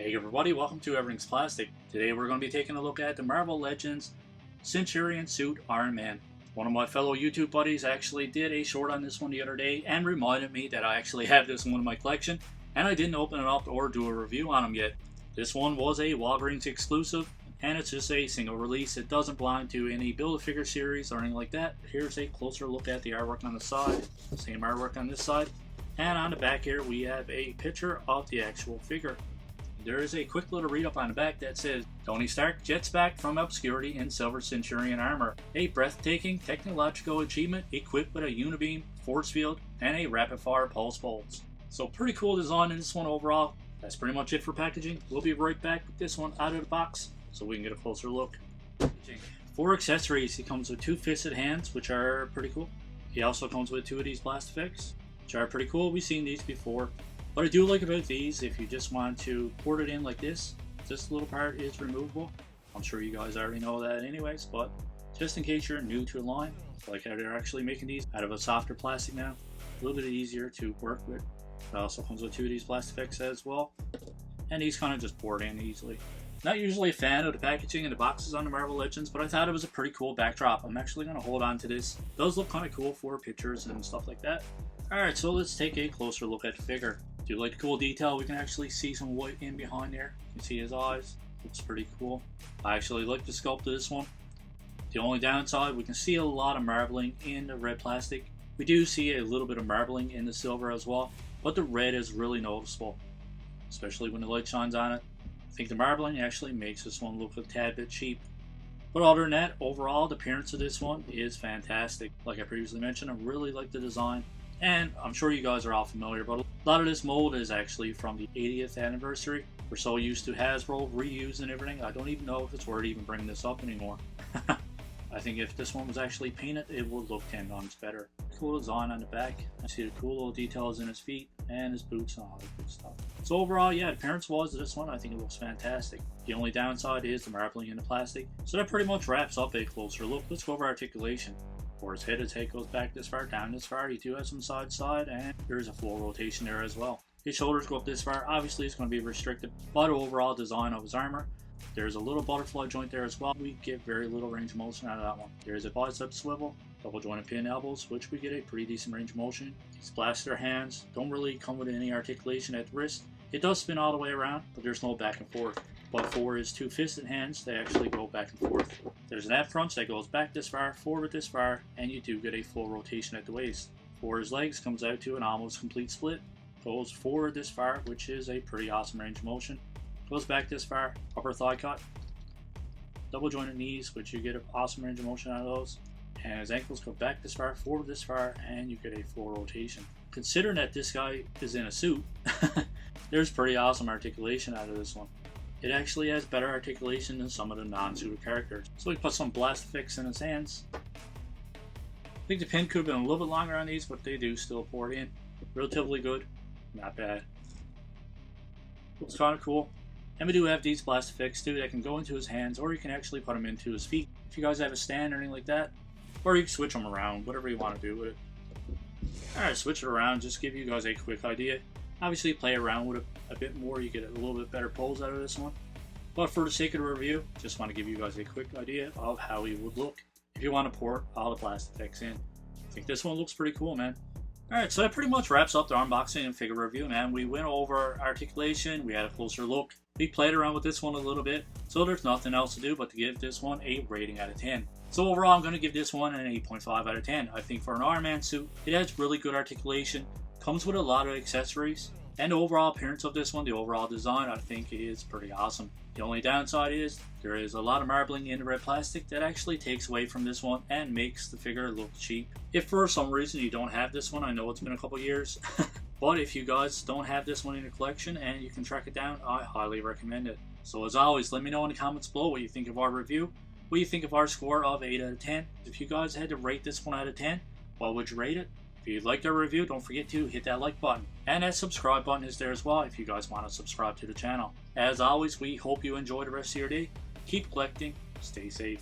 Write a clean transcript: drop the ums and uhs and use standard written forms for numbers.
Hey everybody, welcome to Everything's Plastic. Today we're going to be taking a look at the Marvel Legends Centurion suit Iron Man. One of my fellow YouTube buddies actually did a short on this one the other day and reminded me that I actually have this one in my collection, and I didn't open it up or do a review on them yet. This one was a Walgreens exclusive, and it's just a single release. It doesn't belong to any Build-A-Figure series or anything like that. Here's a closer look at the artwork on the side, same artwork on this side, and on the back here we have a picture of the actual figure. There is a quick little read up on the back that says, Tony Stark jets back from obscurity in silver Centurion armor. A breathtaking technological achievement equipped with a unibeam, force field, and a rapid-fire pulse bolts. So pretty cool design in this one overall. That's pretty much it for packaging. We'll be right back with this one out of the box so we can get a closer look. For accessories, he comes with two fisted hands, which are pretty cool. He also comes with two of these blast effects, which are pretty cool. We've seen these before. What I do like about these, if you just want to port it in like this little part is removable. I'm sure you guys already know that anyways, but just in case you're new to a line, like how they're actually making these out of a softer plastic now, a little bit easier to work with. It also comes with two of these blast effects as well, and these kind of just port in easily. Not usually a fan of the packaging and the boxes on the Marvel Legends, but I thought it was a pretty cool backdrop. I'm actually going to hold on to this. It does look kind of cool for pictures and stuff like that. Alright, so let's take a closer look at the figure. Do you like the cool detail? We can actually see some white in behind there. You can see his eyes. Looks pretty cool. I actually like the sculpt of this one. The only downside, we can see a lot of marbling in the red plastic. We do see a little bit of marbling in the silver as well, but the red is really noticeable, especially when the light shines on it. I think the marbling actually makes this one look a tad bit cheap. But other than that, overall, the appearance of this one is fantastic. Like I previously mentioned, I really like the design. And I'm sure you guys are all familiar, but a lot of this mold is actually from the 80th anniversary. We're so used to Hasbro reuse and everything, I don't even know if it's worth even bringing this up anymore. I think if this one was actually painted, it would look 10 times better. Cool design on the back. I see the cool little details in his feet and his boots and all that good stuff. So overall, yeah, appearance-wise, this one, I think it looks fantastic. The only downside is the marbling in the plastic. So that pretty much wraps up a closer look. Let's go over articulation. For his head goes back this far, down this far. You do have some side to side, and there's a full rotation there as well. His shoulders go up this far. Obviously, it's going to be restricted by the overall design of his armor. There's a little butterfly joint there as well. We get very little range of motion out of that one. There's a bicep swivel, double jointed pin elbows, which we get a pretty decent range of motion. These blaster hands don't really come with any articulation at the wrist. It does spin all the way around, but there's no back and forth. But for his two fisted hands, they actually go back and forth. There's an ab crunch that goes back this far, forward this far, and you do get a full rotation at the waist. For his legs, comes out to an almost complete split. Goes forward this far, which is a pretty awesome range of motion. Goes back this far, upper thigh cut. Double jointed knees, which you get an awesome range of motion out of those. And his ankles go back this far, forward this far, and you get a full rotation. Considering that this guy is in a suit, there's pretty awesome articulation out of this one. It actually has better articulation than some of the non-suited characters. So we put some blast effects in his hands. I think the pin could have been a little bit longer on these, but they do still port in. Relatively good, not bad. Looks kind of cool. And we do have these blast effects too that can go into his hands, or you can actually put them into his feet. If you guys have a stand or anything like that, or you can switch them around, whatever you want to do with it. Alright, switch it around, just give you guys a quick idea. Obviously play around with it a bit more, you get a little bit better pulls out of this one. But for the sake of the review, just want to give you guys a quick idea of how he would look if you want to port all the blast effects in. I think this one looks pretty cool, man. Alright, so that pretty much wraps up the unboxing and figure review, man. We went over articulation, we had a closer look. We played around with this one a little bit, so there's nothing else to do but to give this one a rating out of 10. So overall, I'm going to give this one an 8.5 out of 10. I think for an Iron Man suit, it has really good articulation, comes with a lot of accessories, and the overall appearance of this one, the overall design, I think is pretty awesome. The only downside is there is a lot of marbling in the red plastic that actually takes away from this one and makes the figure look cheap. If for some reason you don't have this one, I know it's been a couple years, but if you guys don't have this one in your collection and you can track it down, I highly recommend it. So as always, let me know in the comments below what you think of our review, what you think of our score of 8 out of 10. If you guys had to rate this one out of 10, what would you rate it? If you liked our review, don't forget to hit that like button. And that subscribe button is there as well if you guys want to subscribe to the channel. As always, we hope you enjoy the rest of your day. Keep collecting. Stay safe.